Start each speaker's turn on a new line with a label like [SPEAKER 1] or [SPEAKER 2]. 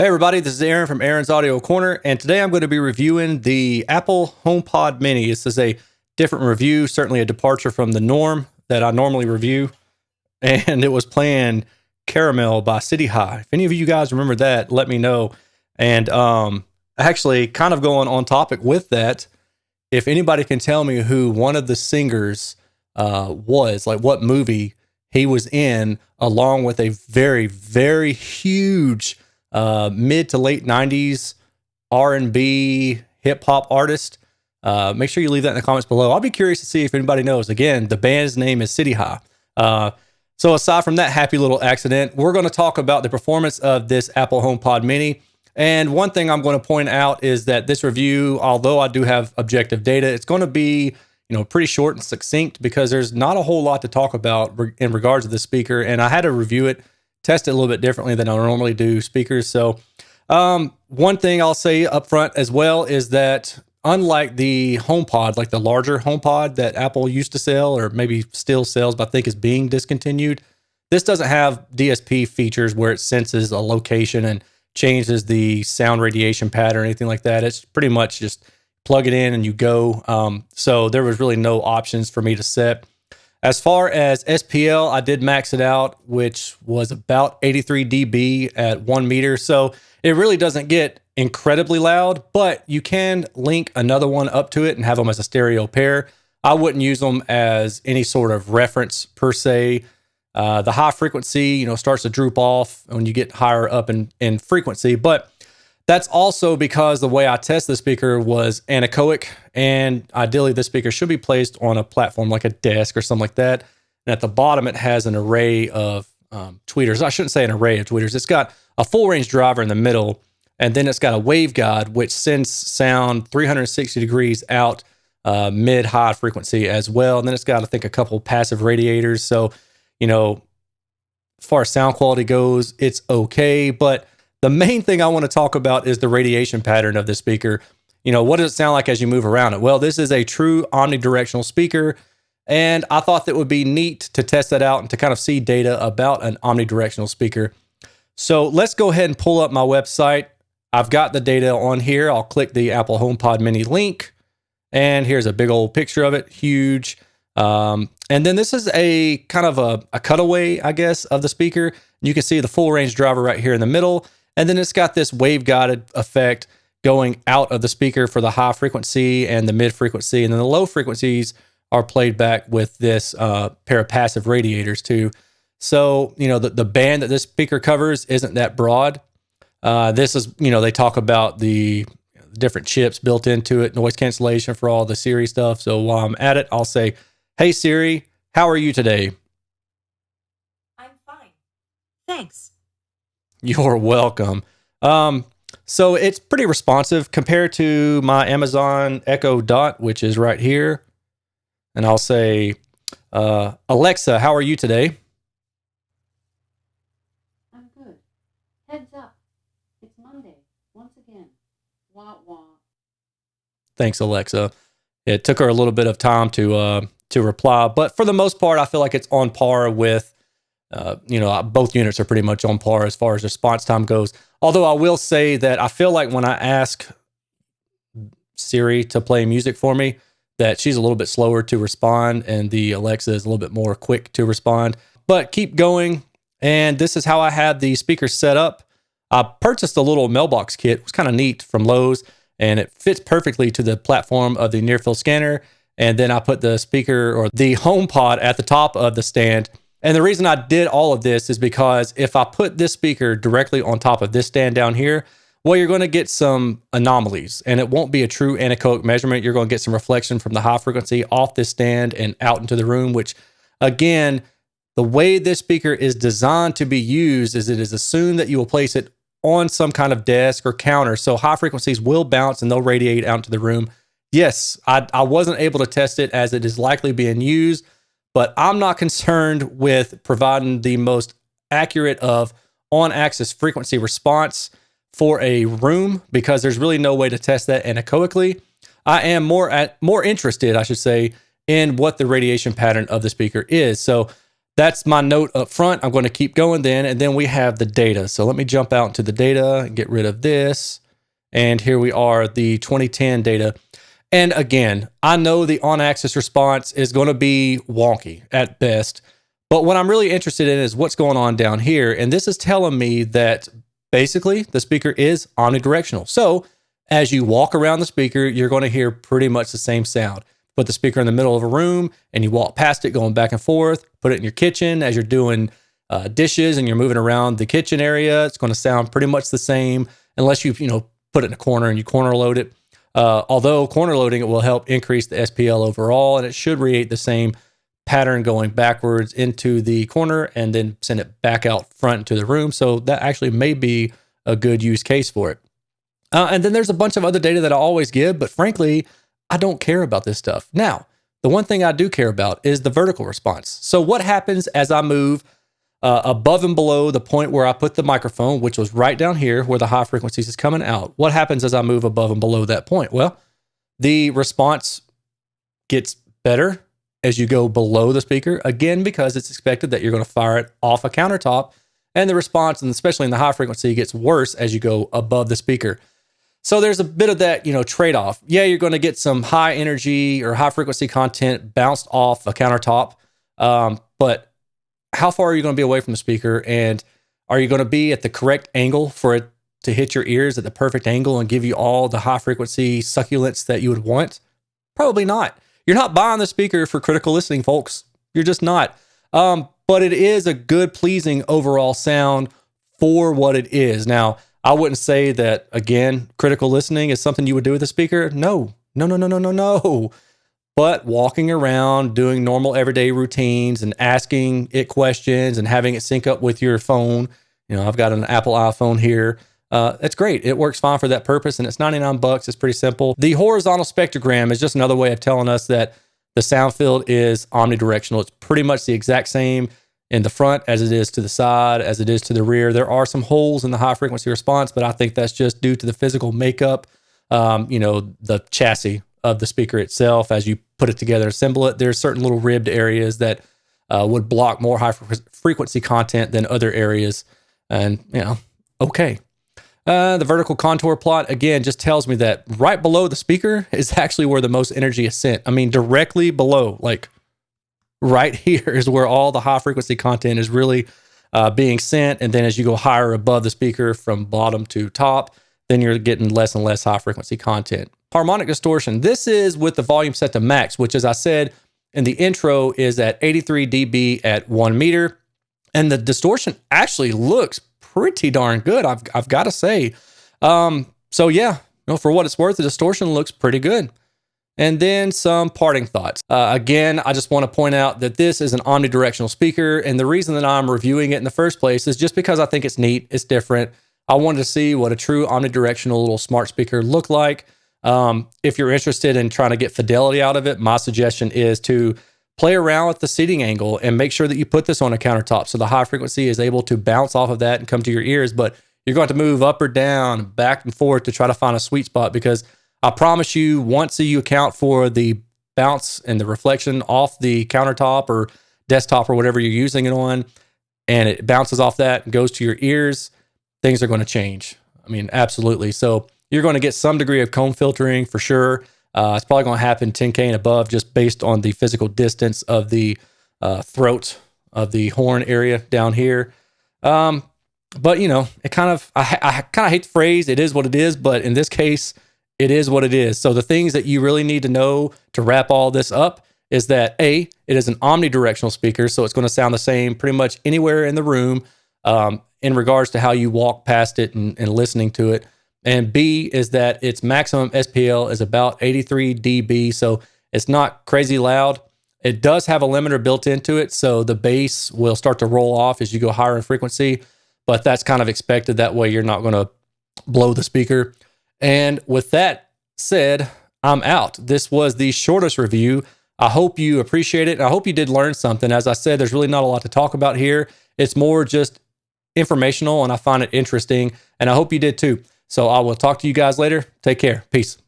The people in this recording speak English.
[SPEAKER 1] Hey everybody, this is Aaron from Aaron's Audio Corner, and today I'm going to be reviewing the Apple HomePod Mini. This is a different review, certainly a departure from the norm that I normally review, and it was playing Caramel by City High. If any of you guys remember that, let me know. And actually, kind of going on topic with that, if anybody can tell me who one of the singers was, like what movie he was in, along with a very, very huge mid to late 90s R&B hip hop artist. Make sure you leave that in the comments below. I'll be curious to see if anybody knows. Again, the band's name is City High. So aside from that happy little accident, we're going to talk about the performance of this Apple HomePod Mini. And one thing I'm going to point out is that this review, although I do have objective data, it's going to be, pretty short and succinct because there's not a whole lot to talk about in regards to the speaker. And I had to review it, test it a little bit differently than I normally do speakers. So one thing I'll say up front as well is that unlike the HomePod, like the larger HomePod that Apple used to sell or maybe still sells, but I think is being discontinued, this doesn't have DSP features where it senses a location and changes the sound radiation pattern or anything like that. It's pretty much just plug it in and you go. So there was really no options for me to set. As far as SPL, I did max it out, which was about 83 dB at 1 meter. So it really doesn't get incredibly loud, but you can link another one up to it and have them as a stereo pair. I wouldn't use them as any sort of reference per se. The high frequency, starts to droop off when you get higher up in frequency, but that's also because the way I test the speaker was anechoic, and ideally this speaker should be placed on a platform like a desk or something like that. And at the bottom, it has an array of tweeters. I shouldn't say an array of tweeters. It's got a full range driver in the middle, and then it's got a waveguide, which sends sound 360 degrees out mid-high frequency as well. And then it's got, I think, a couple passive radiators. So, as far as sound quality goes, it's okay. But the main thing I want to talk about is the radiation pattern of the speaker. What does it sound like as you move around it? Well, this is a true omnidirectional speaker, and I thought that would be neat to test that out and to kind of see data about an omnidirectional speaker. So let's go ahead and pull up my website. I've got the data on here. I'll click the Apple HomePod Mini link, and here's a big old picture of it, huge. And then this is a kind of a cutaway, I guess, of the speaker. You can see the full range driver right here in the middle. And then it's got this wave-guided effect going out of the speaker for the high frequency and the mid frequency. And then the low frequencies are played back with this pair of passive radiators too. So, the band that this speaker covers isn't that broad. This is, they talk about the different chips built into it, noise cancellation for all the Siri stuff. So while I'm at it, I'll say, "Hey Siri, how are you today?"
[SPEAKER 2] I'm fine. Thanks.
[SPEAKER 1] You're welcome. So it's pretty responsive compared to my Amazon Echo Dot, which is right here. And I'll say, "Alexa, how are you today?"
[SPEAKER 3] I'm good. Heads up. It's Monday. Once again. Wah wah.
[SPEAKER 1] Thanks, Alexa. It took her a little bit of time to reply, but for the most part, I feel like it's on par with, both units are pretty much on par as far as response time goes. Although I will say that I feel like when I ask Siri to play music for me, that she's a little bit slower to respond, and the Alexa is a little bit more quick to respond. But keep going, and this is how I had the speaker set up. I purchased a little mailbox kit. It was kind of neat from Lowe's, and it fits perfectly to the platform of the near-field scanner. And then I put the speaker or the HomePod at the top of the stand. And the reason I did all of this is because if I put this speaker directly on top of this stand down here, well, you're going to get some anomalies, and it won't be a true anechoic measurement. You're going to get some reflection from the high frequency off this stand and out into the room, which, again, the way this speaker is designed to be used is it is assumed that you will place it on some kind of desk or counter. So high frequencies will bounce and they'll radiate out into the room. Yes, I wasn't able to test it as it is likely being used, but I'm not concerned with providing the most accurate of on-axis frequency response for a room because there's really no way to test that anechoically. I am more interested, I should say, in what the radiation pattern of the speaker is. So that's my note up front. I'm going to keep going then. And then we have the data. So let me jump out into the data and get rid of this. And here we are, the 2010 data. And again, I know the on-axis response is going to be wonky at best. But what I'm really interested in is what's going on down here. And this is telling me that basically the speaker is omnidirectional. So as you walk around the speaker, you're going to hear pretty much the same sound. Put the speaker in the middle of a room and you walk past it going back and forth. Put it in your kitchen as you're doing dishes and you're moving around the kitchen area. It's going to sound pretty much the same unless you put it in a corner and you corner load it. Although corner loading it will help increase the SPL overall, and it should create the same pattern going backwards into the corner and then send it back out front into the room. So that actually may be a good use case for it. And then there's a bunch of other data that I always give, but frankly, I don't care about this stuff. Now, the one thing I do care about is the vertical response. So what happens as I move above and below the point where I put the microphone, which was right down here where the high frequencies is coming out? What happens as I move above and below that point? Well, the response gets better as you go below the speaker, again, because it's expected that you're going to fire it off a countertop, and the response, and especially in the high frequency, gets worse as you go above the speaker. So there's a bit of that, trade-off. Yeah, you're going to get some high energy or high frequency content bounced off a countertop, but how far are you going to be away from the speaker? And are you going to be at the correct angle for it to hit your ears at the perfect angle and give you all the high frequency succulence that you would want? Probably not. You're not buying the speaker for critical listening, folks. You're just not. But it is a good, pleasing overall sound for what it is. Now, I wouldn't say that, again, critical listening is something you would do with a speaker. No. But walking around, doing normal everyday routines and asking it questions and having it sync up with your phone. I've got an Apple iPhone here. It's great. It works fine for that purpose, and it's $99. It's pretty simple. The horizontal spectrogram is just another way of telling us that the sound field is omnidirectional. It's pretty much the exact same in the front as it is to the side, as it is to the rear. There are some holes in the high frequency response, but I think that's just due to the physical makeup, the chassis of the speaker itself. As you put it together, assemble it, there's certain little ribbed areas that would block more high frequency content than other areas. And, okay. The vertical contour plot, again, just tells me that right below the speaker is actually where the most energy is sent. I mean, directly below, like right here is where all the high frequency content is really being sent. And then as you go higher above the speaker from bottom to top, then you're getting less and less high frequency content. Harmonic distortion. This is with the volume set to max, which, as I said in the intro, is at 83 dB at 1 meter. And the distortion actually looks pretty darn good, I've got to say. So yeah, for what it's worth, the distortion looks pretty good. And then some parting thoughts. Again, I just want to point out that this is an omnidirectional speaker, and the reason that I'm reviewing it in the first place is just because I think it's neat, it's different. I wanted to see what a true omnidirectional little smart speaker looked like. If you're interested in trying to get fidelity out of it, my suggestion is to play around with the seating angle and make sure that you put this on a countertop so the high frequency is able to bounce off of that and come to your ears. But you're going to move up or down, back and forth to try to find a sweet spot, because I promise you, once you account for the bounce and the reflection off the countertop or desktop or whatever you're using it on, and it bounces off that and goes to your ears, things are going to change. I mean, absolutely. So you're going to get some degree of comb filtering for sure. It's probably going to happen 10K and above just based on the physical distance of the throat of the horn area down here. But it kind of, I kind of hate the phrase, it is what it is, but in this case, it is what it is. So the things that you really need to know to wrap all this up is that A, it is an omnidirectional speaker, so it's going to sound the same pretty much anywhere in the room in regards to how you walk past it and listening to it. And B is that its maximum SPL is about 83 dB, so it's not crazy loud. It does have a limiter built into it, so the bass will start to roll off as you go higher in frequency, but that's kind of expected. That way you're not going to blow the speaker. And with that said, I'm out. This was the shortest review. I hope you appreciate it. I hope you did learn something. As I said, there's really not a lot to talk about here. It's more just informational, and I find it interesting, and I hope you did too. So I will talk to you guys later. Take care. Peace.